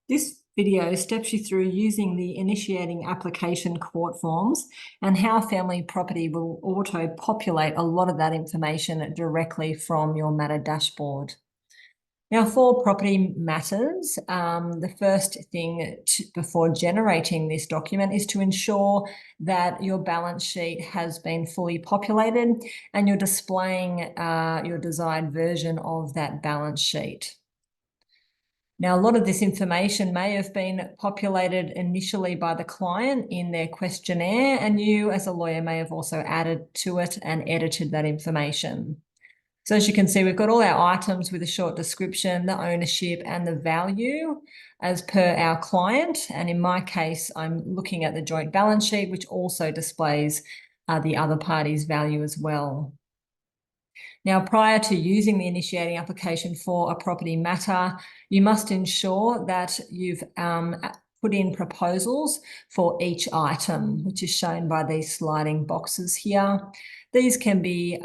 This video steps you through using the initiating application court forms and how Family Property will auto-populate a lot of that information directly from your matter dashboard. Now, for property matters, the first thing before generating this document is to ensure that your balance sheet has been fully populated and you're displaying your desired version of that balance sheet. Now, a lot of this information may have been populated initially by the client in their questionnaire, and you as a lawyer may have also added to it and edited that information. So as you can see, we've got all our items with a short description, the ownership and the value as per our client. And in my case, I'm looking at the joint balance sheet, which also displays the other party's value as well. Now, prior to using the initiating application for a property matter, you must ensure that you've put in proposals for each item, which is shown by these sliding boxes here. These can be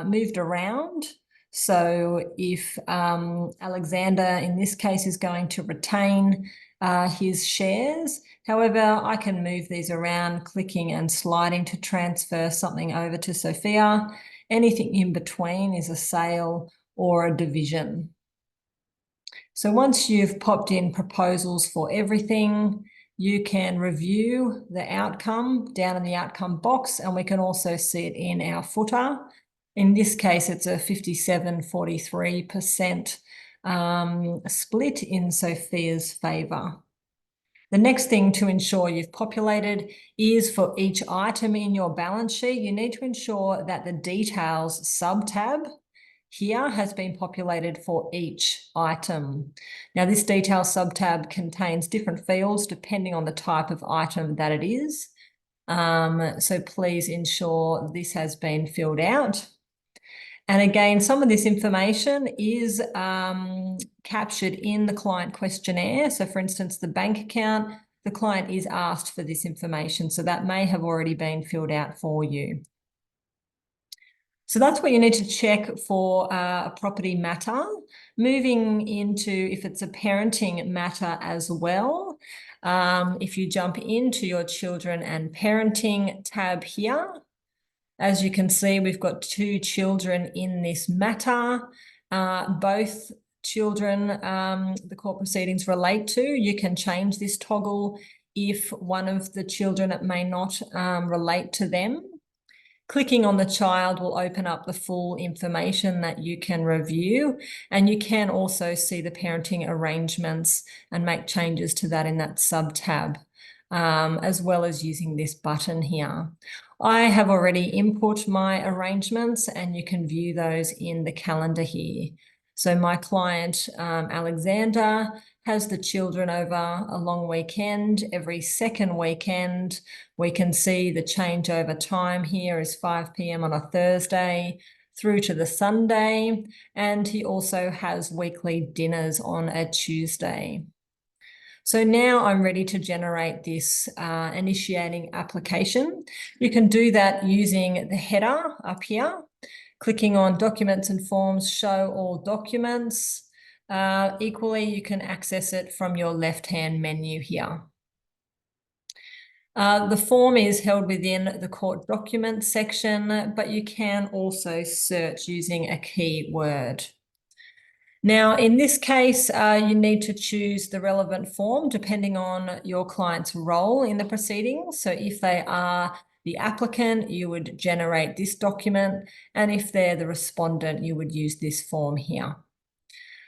moved around. So if Alexander, in this case, is going to retain his shares, however, I can move these around, clicking and sliding to transfer something over to Sophia. Anything in between is a sale or a division. So once you've popped in proposals for everything, you can review the outcome down in the outcome box, and we can also see it in our footer. In this case, it's a 57-43% split in Sophia's favour. The next thing to ensure you've populated is for each item in your balance sheet, you need to ensure that the details sub-tab here has been populated for each item. Now, this detail sub-tab contains different fields depending on the type of item that it is. So please ensure this has been filled out. And again, some of this information is captured in the client questionnaire. So for instance, the bank account, the client is asked for this information. So that may have already been filled out for you. So that's what you need to check for a property matter. Moving into if it's a parenting matter as well, if you jump into your children and parenting tab here, as you can see, we've got two children in this matter. Both children the court proceedings relate to. You can change this toggle if one of the children may not relate to them. Clicking on the child will open up the full information that you can review, and you can also see the parenting arrangements and make changes to that in that sub-tab, as well as using this button here. I have already input my arrangements, and you can view those in the calendar here. So my client, Alexander, has the children over a long weekend. Every second weekend, we can see the changeover time here is 5 p.m. on a Thursday through to the Sunday. And he also has weekly dinners on a Tuesday. So now I'm ready to generate this initiating application. You can do that using the header up here, clicking on Documents and Forms, Show All Documents. Equally, you can access it from your left-hand menu here. The form is held within the court documents section, but you can also search using a keyword. Now, in this case, you need to choose the relevant form depending on your client's role in the proceedings. So if they are the applicant, you would generate this document, and if they're the respondent, you would use this form here.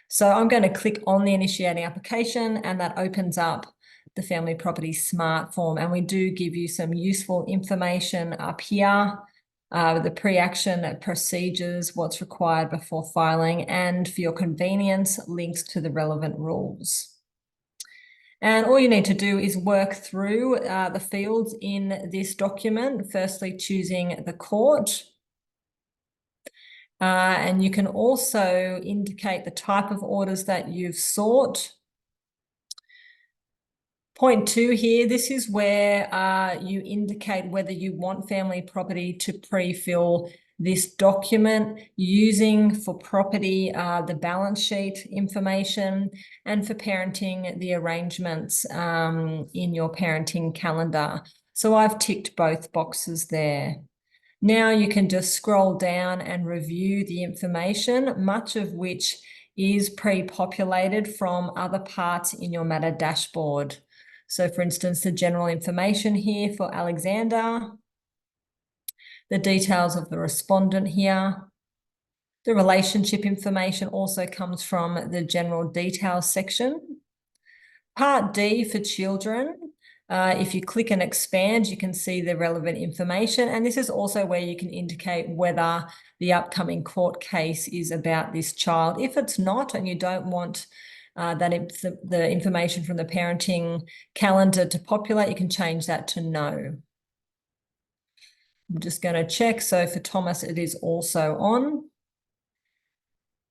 So I'm going to click on the initiating application, and that opens up the Family Property Smart form. And we do give you some useful information up here, the pre-action procedures, what's required before filing, and for your convenience, links to the relevant rules. And all you need to do is work through the fields in this document, firstly choosing the court. And you can also indicate the type of orders that you've sought. Point 2 here, this is where you indicate whether you want Family Property to pre-fill this document using for property the balance sheet information, and for parenting the arrangements in your parenting calendar. So I've ticked both boxes there. Now you can just scroll down and review the information, much of which is pre-populated from other parts in your matter dashboard. So for instance, the general information here for Alexander, the details of the respondent here. The relationship information also comes from the general details section. Part D for children. If you click and expand, you can see the relevant information. And this is also where you can indicate whether the upcoming court case is about this child. If it's not, and you don't want the information from the parenting calendar to populate, you can change that to no. I'm just going to check. So for Thomas, it is also on.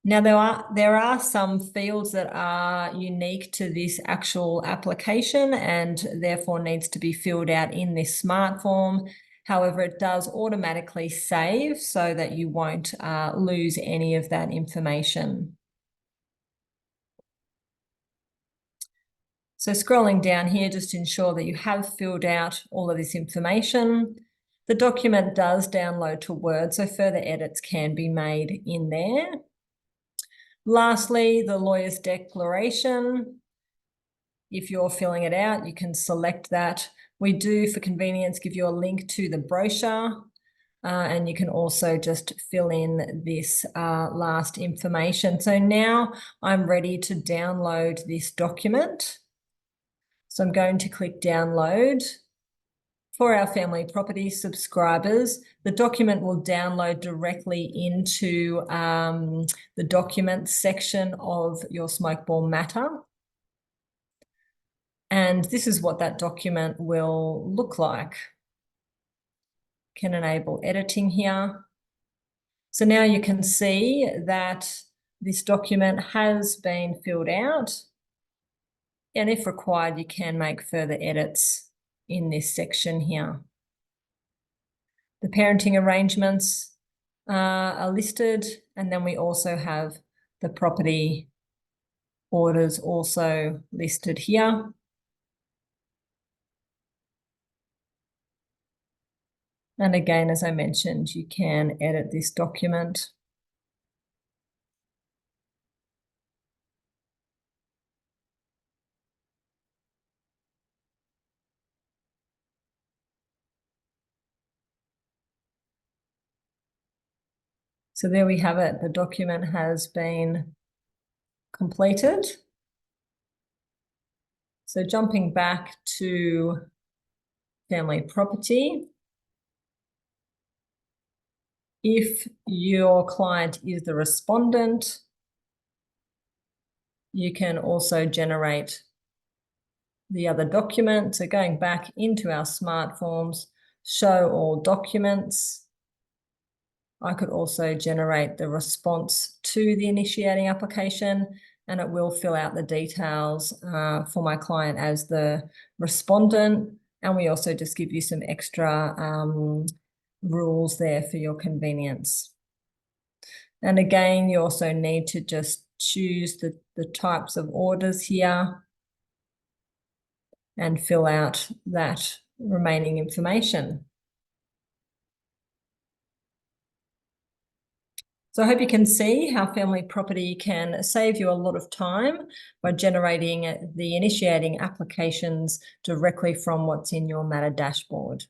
Now, there are some fields that are unique to this actual application and therefore needs to be filled out in this smart form. However, it does automatically save so that you won't lose any of that information. So scrolling down here, just ensure that you have filled out all of this information. The document does download to Word, so further edits can be made in there. Lastly, the lawyer's declaration. If you're filling it out, you can select that. We do, for convenience, give you a link to the brochure, and you can also just fill in this last information. So now I'm ready to download this document. So I'm going to click download. For our family property subscribers, the document will download directly into the documents section of your Smokeball Matter. And this is what that document will look like. Can enable editing here. So now you can see that this document has been filled out. And if required, you can make further edits in this section here. The parenting arrangements are listed, and then we also have the property orders also listed here. And again, as I mentioned, you can edit this document. So there we have it. The document has been completed. So jumping back to family property. If your client is the respondent, you can also generate the other document. So going back into our smart forms, show all documents. I could also generate the response to the initiating application, and it will fill out the details for my client as the respondent. And we also just give you some extra rules there for your convenience. And again, you also need to just choose the types of orders here and fill out that remaining information. So I hope you can see how family property can save you a lot of time by generating the initiating applications directly from what's in your matter dashboard.